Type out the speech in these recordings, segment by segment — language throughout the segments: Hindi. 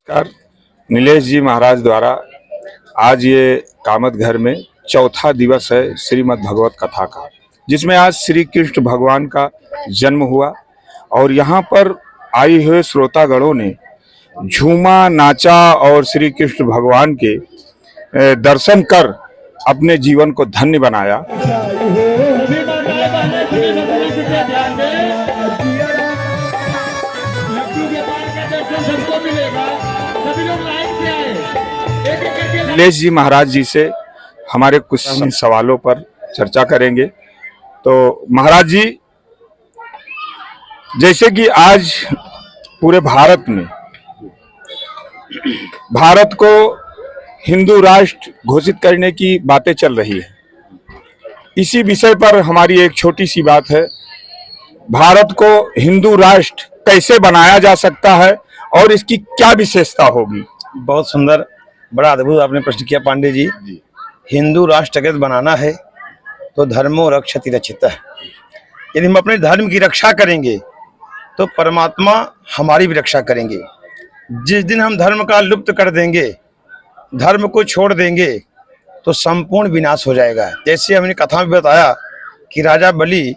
नमस्कार। नीलेश जी महाराज द्वारा आज ये कामत घर में चौथा दिवस है श्रीमद् भगवत कथा का, जिसमें आज श्री कृष्ण भगवान का जन्म हुआ और यहाँ पर आए हुए श्रोतागणों ने झूमा, नाचा और श्री कृष्ण भगवान के दर्शन कर अपने जीवन को धन्य बनाया। नीलेश जी महाराज जी से हमारे कुछ सवालों पर चर्चा करेंगे। तो महाराज जी, जैसे कि आज पूरे भारत में भारत को हिंदू राष्ट्र घोषित करने की बातें चल रही है, इसी विषय पर हमारी एक छोटी सी बात है। भारत को हिंदू राष्ट्र कैसे बनाया जा सकता है और इसकी क्या विशेषता होगी? बहुत सुंदर, बड़ा अद्भुत आपने प्रश्न किया पांडे जी। हिंदू राष्ट्र अगर बनाना है तो धर्मो रक्षति रक्षितः। यदि हम अपने धर्म की रक्षा करेंगे तो परमात्मा हमारी भी रक्षा करेंगे। जिस दिन हम धर्म का लुप्त कर देंगे, धर्म को छोड़ देंगे, तो संपूर्ण विनाश हो जाएगा। जैसे हमने कथा में बताया कि राजा बलि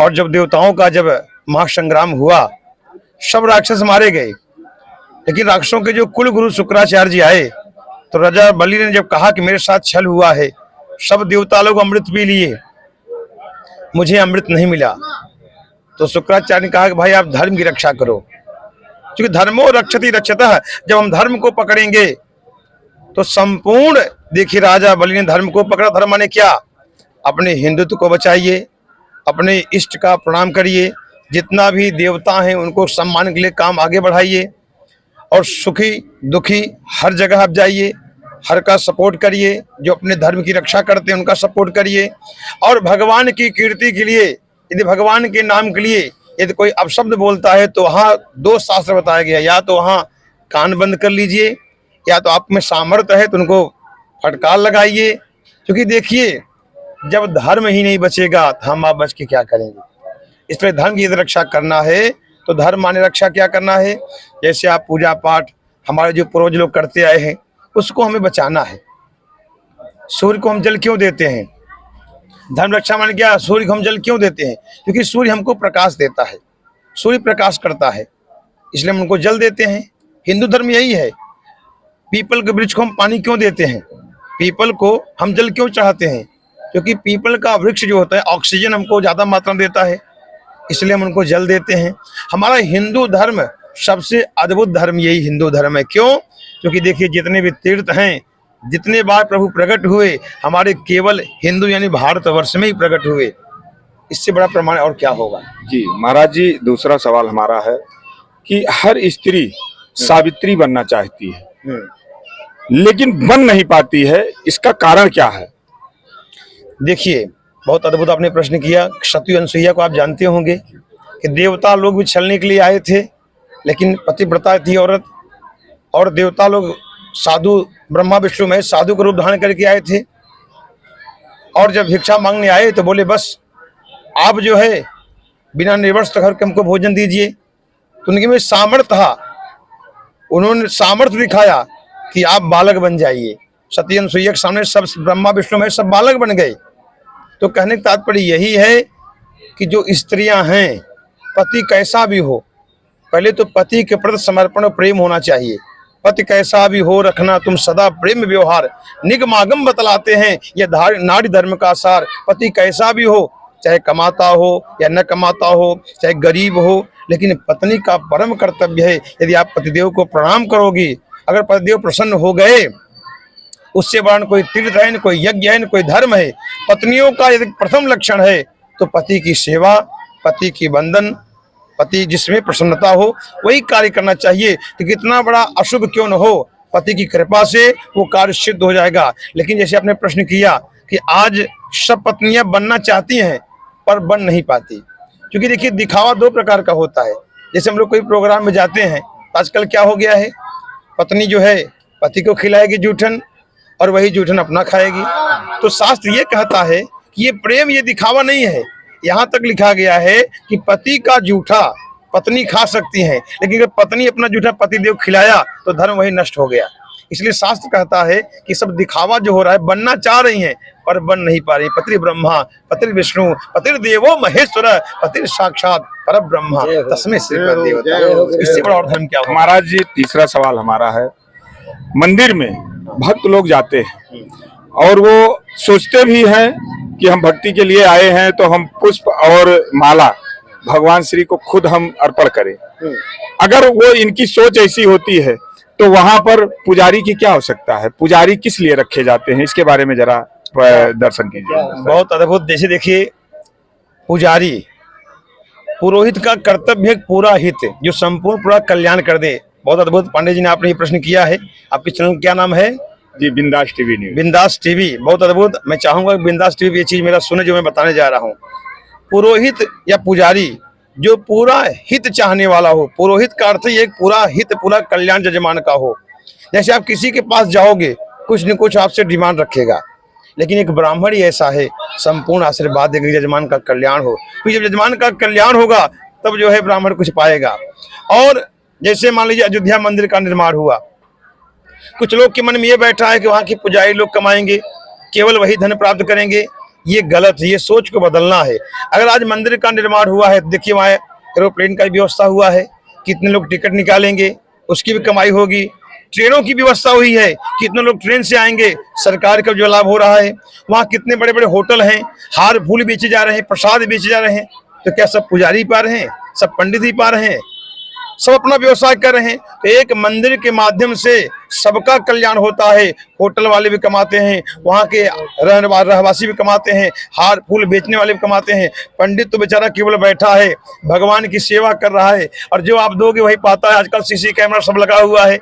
और जब देवताओं का जब महासंग्राम हुआ, सब राक्षस मारे गए, लेकिन राक्षसों के जो कुल गुरु शुक्राचार्य जी आए, तो राजा बलि ने जब कहा कि मेरे साथ छल हुआ है, सब देवता लोग अमृत पी लिए, मुझे अमृत नहीं मिला, तो शुक्राचार्य ने कहा कि भाई आप धर्म की रक्षा करो, क्योंकि धर्मो रक्षति रक्षतः। जब हम धर्म को पकड़ेंगे तो संपूर्ण, देखिए राजा बलि ने धर्म को पकड़ा। धर्म माने क्या? अपने हिंदुत्व को बचाइए, अपने इष्ट का प्रणाम करिए, जितना भी देवता हैं उनको सम्मान के लिए काम आगे बढ़ाइए, और सुखी दुखी हर जगह आप जाइए, हर का सपोर्ट करिए, जो अपने धर्म की रक्षा करते हैं उनका सपोर्ट करिए। और भगवान की कीर्ति के लिए, यदि भगवान के नाम के लिए यदि कोई अपशब्द बोलता है तो वहाँ दो शास्त्र बताया गया, या तो वहाँ कान बंद कर लीजिए, या तो आप में सामर्थ्य है तो उनको फटकार लगाइए। क्योंकि देखिए, जब धर्म ही नहीं बचेगा तो हम आप बच के क्या करेंगे? इसलिए धर्म की यदि रक्षा करना है तो धर्म माने रक्षा क्या करना है? जैसे आप पूजा पाठ हमारे जो पूर्वज लोग करते आए हैं, उसको हमें बचाना है। सूर्य को हम जल क्यों देते हैं? धर्म रक्षा माने क्या? सूर्य को हम जल क्यों देते हैं? क्योंकि सूर्य हमको प्रकाश देता है, सूर्य प्रकाश करता है, इसलिए हम उनको जल देते हैं। हिंदू धर्म यही है। पीपल के वृक्ष को हम पानी क्यों देते हैं? पीपल को हम जल क्यों चढ़ाते हैं? क्योंकि पीपल का वृक्ष जो होता है ऑक्सीजन हमको ज्यादा मात्रा में देता है, इसलिए हम उनको जल देते हैं। हमारा हिंदू धर्म सबसे अद्भुत धर्म यही हिंदू धर्म है। क्यों? क्योंकि देखिए, जितने भी तीर्थ हैं, जितने बार प्रभु प्रकट हुए, हमारे केवल हिंदू यानी भारतवर्ष में ही प्रकट हुए। इससे बड़ा प्रमाण और क्या होगा? जी महाराज जी, दूसरा सवाल हमारा है कि हर स्त्री सावित्री बनना चाहती है लेकिन बन नहीं पाती है, इसका कारण क्या है? देखिए, बहुत अद्भुत आपने प्रश्न किया। सती अनसुईया को आप जानते होंगे कि देवता लोग भी छलने के लिए आए थे, लेकिन पतिव्रता थी औरत, और देवता लोग साधु, ब्रह्मा विष्णु में साधु का रूप धारण करके आए थे। और जब भिक्षा मांगने आए तो बोले बस आप जो है बिना निर्वस्त्र होकर हमको भोजन दीजिए। तो उनके में सामर्थ्य था, उन्होंने सामर्थ्य दिखाया कि आप बालक बन जाइए। सती अनसुईया के सामने सब ब्रह्मा विष्णु में सब बालक बन गए। तो कहने का तात्पर्य यही है कि जो स्त्रियां हैं, पति कैसा भी हो, पहले तो पति के प्रति समर्पण और प्रेम होना चाहिए। पति कैसा भी हो रखना तुम सदा प्रेम व्यवहार, निगमागम बतलाते हैं यह नारी धर्म का सार। पति कैसा भी हो, चाहे कमाता हो या न कमाता हो, चाहे गरीब हो, लेकिन पत्नी का परम कर्तव्य है, यदि आप पतिदेव को प्रणाम करोगी, अगर पतिदेव प्रसन्न हो गए, उससे बड़ा न कोई तीर्थ है, न कोई यज्ञ है, न कोई धर्म है। पत्नियों का यदि प्रथम लक्षण है तो पति की सेवा, पति की बंधन, पति जिसमें प्रसन्नता हो वही कार्य करना चाहिए। तो कितना बड़ा अशुभ क्यों न हो, पति की कृपा से वो कार्य सिद्ध हो जाएगा। लेकिन जैसे आपने प्रश्न किया कि आज सब पत्नियां बनना चाहती हैं पर बन नहीं पाती, क्योंकि देखिए दिखावा दो प्रकार का होता है। जैसे हम लोग कोई प्रोग्राम में जाते हैं, आजकल क्या हो गया है, पत्नी जो है पति को खिलाएगी जूठन और वही जूठन अपना खाएगी। तो शास्त्र ये कहता है कि ये प्रेम, ये दिखावा नहीं है। यहाँ तक लिखा गया है कि पति का जूठा पत्नी खा सकती हैं, लेकिन अगर पत्नी अपना जूठा पतिदेव खिलाया तो धर्म वही नष्ट हो गया। इसलिए शास्त्र कहता है कि सब दिखावा जो हो रहा है, बनना चाह रही हैं पर बन नहीं पा रही। पति ब्रह्मा, पति विष्णु, पति देवो महेश्वर, पति साक्षात पर ब्रह्मा, तस्मै श्री देवता। इससे बड़ा और धर्म क्या होगा? महाराज जी, तीसरा सवाल हमारा है, मंदिर में भक्त लोग जाते हैं और वो सोचते भी हैं कि हम भक्ति के लिए आए हैं तो हम पुष्प और माला भगवान श्री को खुद हम अर्पण करें। अगर वो इनकी सोच ऐसी होती है तो वहां पर पुजारी की क्या आवश्यकता है? पुजारी किस लिए रखे जाते हैं, इसके बारे में जरा दर्शन कीजिए। बहुत अद्भुत। जैसे देखिए, पुजारी, पुरोहित का कर्तव्य है पूरा हित, जो संपूर्ण पूरा कल्याण कर दे। बहुत अद्भुत पांडे जी ने आपने ये प्रश्न किया है। आपके चैनल क्या नाम है? जी, बिंदास टीवी न्यूज। बिंदास टीवी, बहुत अद्भुत। मैं चाहूंगा कि बिंदास टीवी ये चीज मेरा सुने जो मैं बताने जा रहा हूँ। पुरोहित या पुजारी जो पूरा हित चाहने वाला हो, पुरोहित का अर्थ ये पूरा हित, पूरा कल्याण जजमान का हो। जैसे आप किसी के पास जाओगे, कुछ न कुछ आपसे डिमांड रखेगा, लेकिन एक ब्राह्मण ही ऐसा है, संपूर्ण आशीर्वाद देगा जजमान का कल्याण हो। फिर जब जजमान का कल्याण होगा तब जो है ब्राह्मण कुछ पाएगा। और जैसे मान लीजिए अयोध्या मंदिर का निर्माण हुआ, कुछ लोग के मन में ये बैठा है कि वहां के पुजारी लोग कमाएंगे, केवल वही धन प्राप्त करेंगे। ये गलत है, ये सोच को बदलना है। अगर आज मंदिर का निर्माण हुआ है, देखिए वहाँ एरोप्लेन का व्यवस्था हुआ है, कितने लोग टिकट निकालेंगे, उसकी भी कमाई होगी। ट्रेनों की व्यवस्था हुई है, कितने लोग ट्रेन से आएंगे, सरकार का जो लाभ हो रहा है। वहाँ कितने बड़े बड़े होटल हैं, हार फूल बेचे जा रहे हैं, प्रसाद बेचे जा रहे हैं। तो क्या सब पुजारी पा रहे हैं? सब पंडित ही पा रहे हैं? सब अपना व्यवसाय कर रहे हैं। तो एक मंदिर के माध्यम से सबका कल्याण होता है। होटल वाले भी कमाते हैं, वहाँ के रहवासी भी कमाते हैं, हार फूल बेचने वाले भी कमाते हैं। पंडित तो बेचारा केवल बैठा है, भगवान की सेवा कर रहा है, और जो आप दोगे वही पाता है। आजकल सीसी कैमरा सब लगा हुआ है,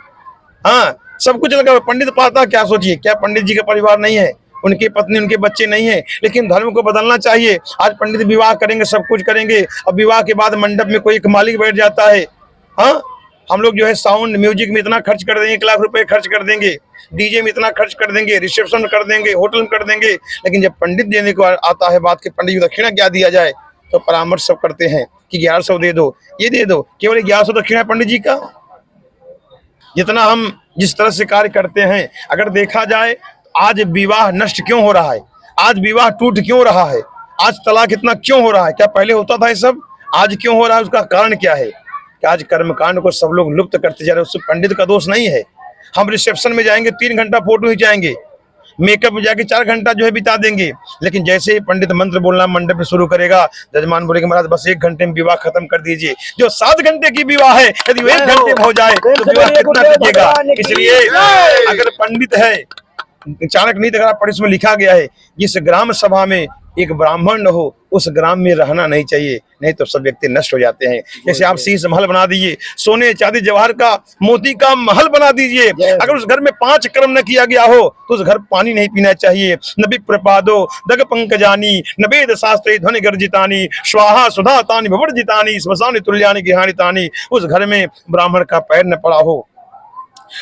हाँ, सब कुछ लगा हुआ। पंडित पाता क्या? सोचिए, क्या पंडित जी का परिवार नहीं है, उनकी पत्नी, उनके बच्चे नहीं है? लेकिन धर्म को बदलना चाहिए। आज पंडित विवाह करेंगे, सब कुछ करेंगे, और विवाह के बाद मंडप में कोई एक मालिक बैठ जाता है। हाँ, हम लोग जो है साउंड म्यूजिक में इतना खर्च कर देंगे, 1 लाख रुपए खर्च कर देंगे, डीजे में इतना खर्च कर देंगे, रिसेप्शन कर देंगे, होटल में कर देंगे, लेकिन जब पंडित देने को आता है बात कि पंडित जी दक्षिणा क्या दिया जाए, तो परामर्श सब करते हैं कि 1100 दे दो, ये दे दो। केवल 1100 दक्षिणा है पंडित जी का? जितना हम जिस तरह से कार्य करते हैं, अगर देखा जाए, आज विवाह नष्ट क्यों हो रहा है? आज विवाह टूट क्यों रहा है? आज तलाक इतना क्यों हो रहा है? क्या पहले होता था ये सब? आज क्यों हो रहा है? उसका कारण क्या है? कि आज कर्मकांड को सब लोग लुप्त करते जा रहे हैं। उससे पंडित का दोष नहीं है। हम रिसेप्शन में जाएंगे, 3 घंटा फोटो खिंचाएंगे, मेकअप में जाके 4 घंटा जो है बिता देंगे, लेकिन जैसे ही पंडित मंत्र बोलना मंडप में शुरू करेगा, जजमान बोलेगा महाराज बस 1 घंटे में विवाह खत्म कर दीजिए। जो 7 घंटे की विवाह है, यदि 1 घंटे में हो जाए तो विवाह कितना टिकेगा? इसलिए अगर पंडित है, चाणक्य नीति अगर पढ़े, इसमें लिखा गया है, जिस ग्राम सभा में एक ब्राह्मण न हो, उस ग्राम में रहना नहीं चाहिए, नहीं तो सब व्यक्ति नष्ट हो जाते हैं। जैसे आप शीश महल बना दीजिए, सोने चांदी जवाहर का मोती का महल बना दीजिए, अगर उस घर में 5 कर्म न किया गया हो तो उस घर पानी नहीं पीना चाहिए। न विप्रपादो दग पंकजानी, न वेद शास्त्रे ध्वनि गर्जितानी, स्वाहा सुधा तानि भवर्जितानि, श्मशान तुल्यानि गृहाणितानि। उस घर में ब्राह्मण का पैर न पड़ा हो,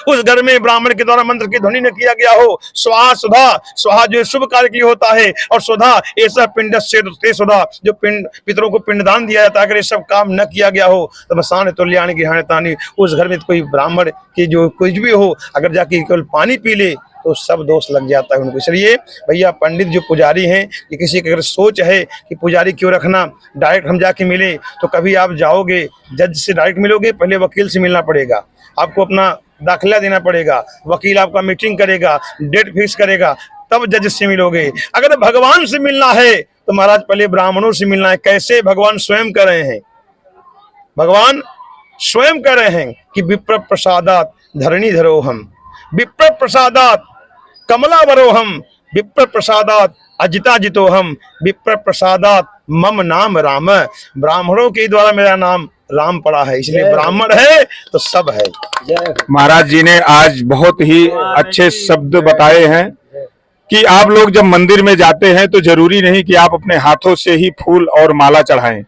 उस घर में ब्राह्मण के द्वारा मंत्र की ध्वनि न किया गया हो। स्वाहा सुधा, स्वाहा जो शुभ कार्य के लिए होता है, और सुधा ऐसा पिंड से सुधा जो पिंड पितरों को पिंडदान दिया जाता है। अगर ये सब काम न किया गया हो तो मसान तुल्यानि गृहाणितानि, उस घर में कोई ब्राह्मण की जो कुछ भी हो, अगर जाके केवल पानी पी ले तो सब दोष लग जाता है उनको। इसलिए भैया पंडित जो पुजारी हैं, ये किसी की अगर सोच है कि पुजारी क्यों रखना, डायरेक्ट हम जाके मिले, तो कभी आप जाओगे जज से डायरेक्ट मिलोगे, पहले वकील से मिलना पड़ेगा, आपको अपना दाखिला देना पड़ेगा, वकील आपका मीटिंग करेगा, डेट फिक्स करेगा, तब जज से मिलोगे। अगर भगवान से मिलना है तो महाराज पहले ब्राह्मणों से मिलना है। कैसे? भगवान स्वयं कर रहे हैं, भगवान स्वयं कर रहे हैं कि विप्र प्रसादात धरणी धरोहम, विप्र प्रसादात कमलावरोहम, विप्र प्रसादात अजिता जितोहम, विप्र प्रसादात मम नाम राम। ब्राह्मणों के द्वारा मेरा नाम राम पड़ा है, इसलिए ब्राह्मण है तो सब है। महाराज जी ने आज बहुत ही अच्छे शब्द बताए हैं कि आप लोग जब मंदिर में जाते हैं तो जरूरी नहीं कि आप अपने हाथों से ही फूल और माला चढ़ाएं,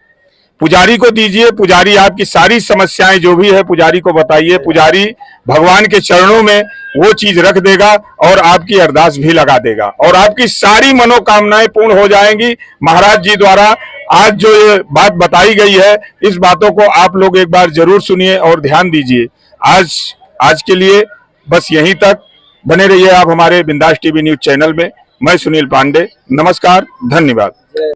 पुजारी को दीजिए। पुजारी आपकी सारी समस्याएं जो भी है पुजारी को बताइए, पुजारी भगवान के चरणों में वो चीज रख देगा और आपकी अरदास भी लगा देगा और आपकी सारी मनोकामनाएं पूर्ण हो जाएंगी। महाराज जी द्वारा आज जो ये बात बताई गई है, इस बातों को आप लोग एक बार जरूर सुनिए और ध्यान दीजिए। आज के लिए बस यहीं तक। बने रहिए आप हमारे बिंदास टीवी न्यूज चैनल में। मैं सुनील पांडे, नमस्कार, धन्यवाद।